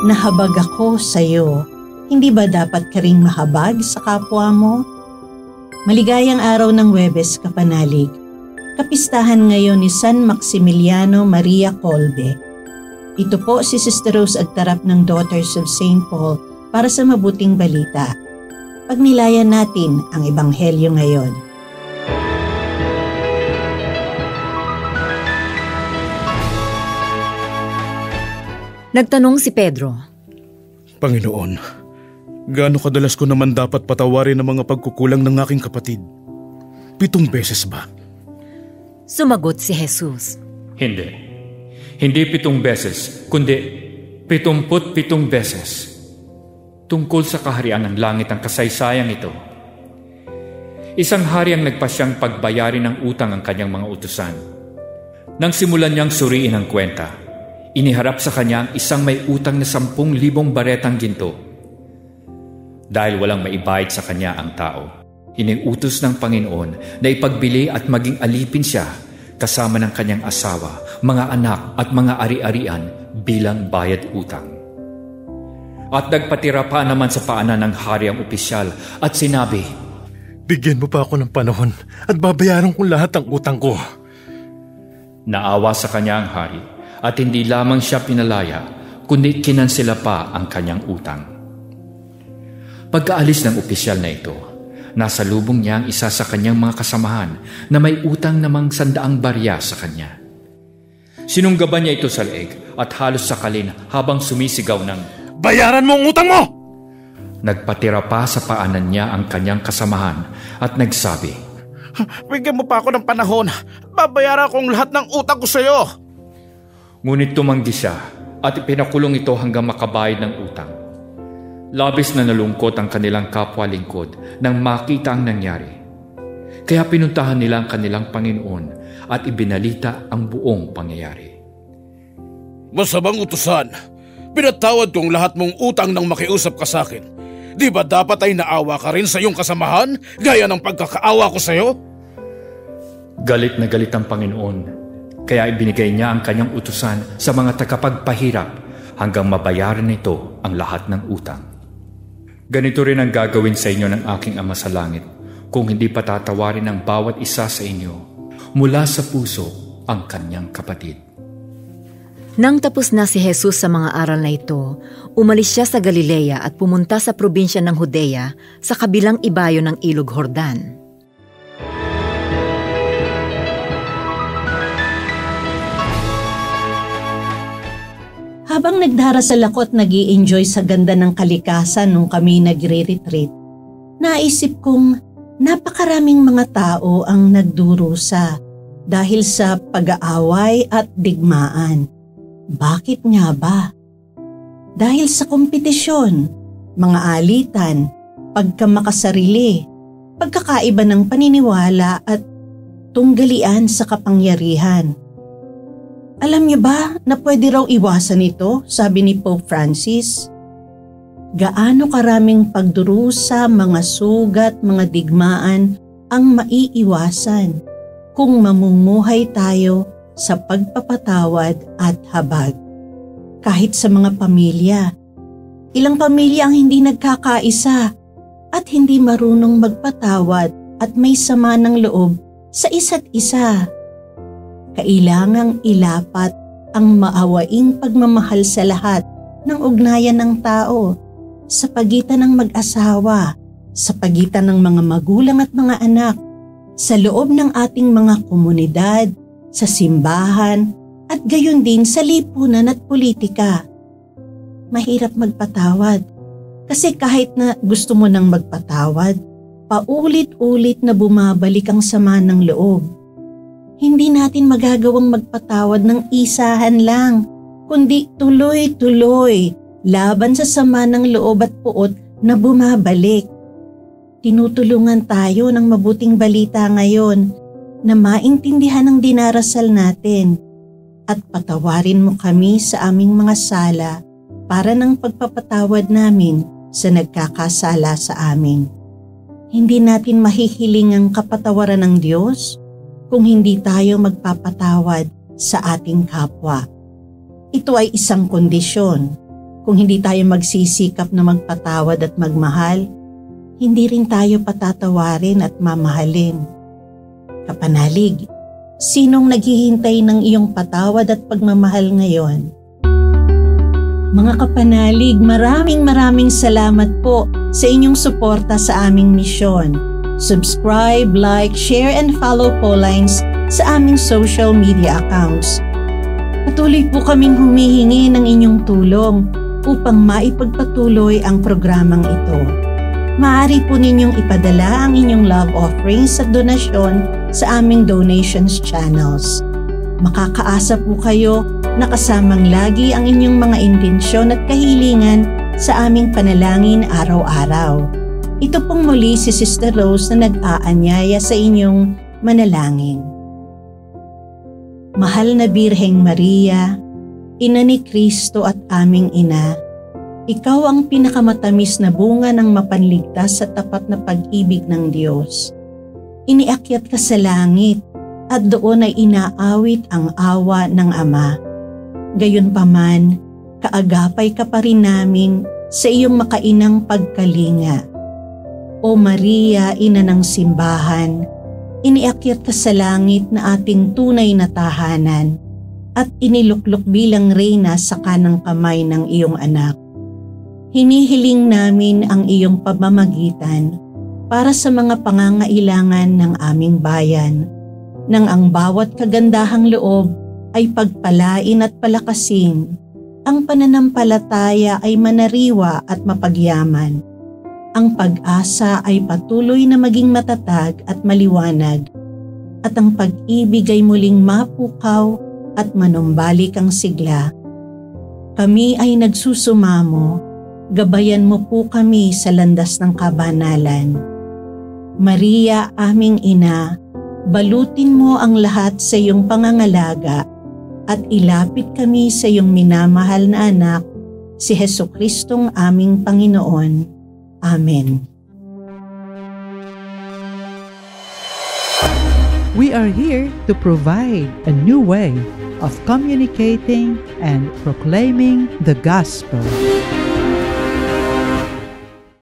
Nahabag ako sa iyo. Hindi ba dapat ka ring mahabag sa kapwa mo? Maligayang araw ng Huwebes, kapanalig. Kapistahan ngayon ni San Maximiliano Maria Kolbe. Ito po si Sister Rose Agtarap ng Daughters of St. Paul para sa mabuting balita. Pagnilayan natin ang Ebanghelyo ngayon. Nagtanong si Pedro, Panginoon, gaano kadalas ko naman dapat patawarin ang mga pagkukulang ng aking kapatid? 7 beses ba? Sumagot si Jesus, Hindi 7 beses, kundi 77 beses. Tungkol sa kaharian ng langit ang kasaysayang ito. Isang hari ang nagpasyang pagbayarin ng utang ang kanyang mga utusan. Nang simulan niyang suriin ang kwenta, iniharap sa kanya ang isang may utang na 10,000 baretang ginto. Dahil walang maibayad sa kanya ang tao, iniutos ng Panginoon na ipagbili at maging alipin siya kasama ng kanyang asawa, mga anak at mga ari-arian bilang bayad utang. At nagpatira pa naman sa paanan ng hari ang opisyal at sinabi, Bigyan mo pa ako ng panahon at babayaran ko lahat ng utang ko. Naawa sa kanya ang hari at hindi lamang siya pinalaya, kundi kinansela pa ang kanyang utang. Pagkaalis ng opisyal na ito, nasa lubong niya ang isa sa kanyang mga kasamahan na may utang namang 100 barya sa kanya. Sinunggaban niya ito sa leeg at halos sakalin habang sumisigaw ng, Bayaran mo ang utang mo! Nagpatira pa sa paanan niya ang kanyang kasamahan at nagsabi, Bigyan mo pa ako ng panahon at babayaran kong lahat ng utang ko sa iyo. Ngunit tumanggi siya at ipinakulong ito hanggang makabayad ng utang. Labis na nalungkot ang kanilang kapwa-lingkod nang makita ang nangyari. Kaya pinuntahan nila ang kanilang Panginoon at ibinalita ang buong pangyayari. Masamang utusan, pinatawad kong lahat mong utang nang makiusap ka sa akin. Di ba dapat ay naawa ka rin sa iyong kasamahan gaya ng pagkakaawa ko sa iyo? Galit na galit ang Panginoon. Kaya ibinigay niya ang kanyang utusan sa mga tagapagpahirap hanggang mabayaran nito ang lahat ng utang. Ganito rin ang gagawin sa inyo ng aking Ama sa langit kung hindi patatawarin ng bawat isa sa inyo mula sa puso ang kanyang kapatid. Nang tapos na si Jesus sa mga aral na ito, umalis siya sa Galilea at pumunta sa probinsya ng Judea sa kabilang ibayo ng Ilog Jordan. Habang nagdarasal ako at nag-i-enjoy sa ganda ng kalikasan nung kami nagre-retreat, naisip kong napakaraming mga tao ang nagdurusa dahil sa pag-aaway at digmaan. Bakit nga ba? Dahil sa kompetisyon, mga alitan, pagkamakasarili, pagkakaiba ng paniniwala at tunggalian sa kapangyarihan. Alam niyo ba na pwede raw iwasan ito, sabi ni Pope Francis? Gaano karaming pagdurusa, mga sugat, mga digmaan ang maiiwasan kung mamumuhay tayo sa pagpapatawad at habag. Kahit sa mga pamilya, ilang pamilya ang hindi nagkakaisa at hindi marunong magpatawad at may sama ng loob sa isa't isa. Kailangang ilapat ang maawaing pagmamahal sa lahat ng ugnayan ng tao sa pagitan ng mag-asawa, sa pagitan ng mga magulang at mga anak, sa loob ng ating mga komunidad, sa simbahan, at gayon din sa lipunan at politika. Mahirap magpatawad kasi kahit na gusto mo nang magpatawad, paulit-ulit na bumabalik ang sama ng loob. Hindi natin magagawang magpatawad ng isahan lang, kundi tuloy-tuloy laban sa sama ng loob at puot na bumabalik. Tinutulungan tayo ng mabuting balita ngayon na maintindihan ang dinarasal natin at patawarin mo kami sa aming mga sala para ng pagpapatawad namin sa nagkakasala sa amin. Hindi natin mahihiling ang kapatawaran ng Diyos kung hindi tayo magpapatawad sa ating kapwa. Ito ay isang kondisyon. Kung hindi tayo magsisikap na magpatawad at magmahal, hindi rin tayo patatawarin at mamahalin. Kapanalig, sinong naghihintay ng iyong patawad at pagmamahal ngayon? Mga kapanalig, maraming salamat po sa inyong suporta sa aming misyon. Subscribe, like, share, and follow Paulines sa aming social media accounts. Patuloy po kaming humihingi ng inyong tulong upang maipagpatuloy ang programang ito. Maaari po ninyong ipadala ang inyong love offerings at donasyon sa aming donations channels. Makakaasa po kayo na kasamang lagi ang inyong mga intensyon at kahilingan sa aming panalangin araw-araw. Ito pong muli si Sister Rose na nag-aanyaya sa inyong manalangin. Mahal na Birheng Maria, Ina ni Kristo at aming Ina, Ikaw ang pinakamatamis na bunga ng mapanligtas sa tapat na pag-ibig ng Diyos. Iniakyat ka sa langit at doon ay inaawit ang awa ng Ama. Gayunpaman, kaagapay ka pa rin namin sa iyong makainang pagkalinga. O Maria, Ina ng Simbahan, iniakyat ka sa langit na ating tunay na tahanan at iniluklok bilang reyna sa kanang kamay ng iyong anak. Hinihiling namin ang iyong pamamagitan para sa mga pangangailangan ng aming bayan, nang ang bawat kagandahang loob ay pagpalain at palakasin, ang pananampalataya ay manariwa at mapagyaman. Ang pag-asa ay patuloy na maging matatag at maliwanag, at ang pag-ibig ay muling mapukaw at manumbalik ang sigla. Kami ay nagsusumamo, gabayan mo po kami sa landas ng kabanalan. Maria, aming Ina, balutin mo ang lahat sa iyong pangangalaga at ilapit kami sa iyong minamahal na anak, si Jesucristong aming Panginoon. Amen. We are here to provide a new way of communicating and proclaiming the gospel.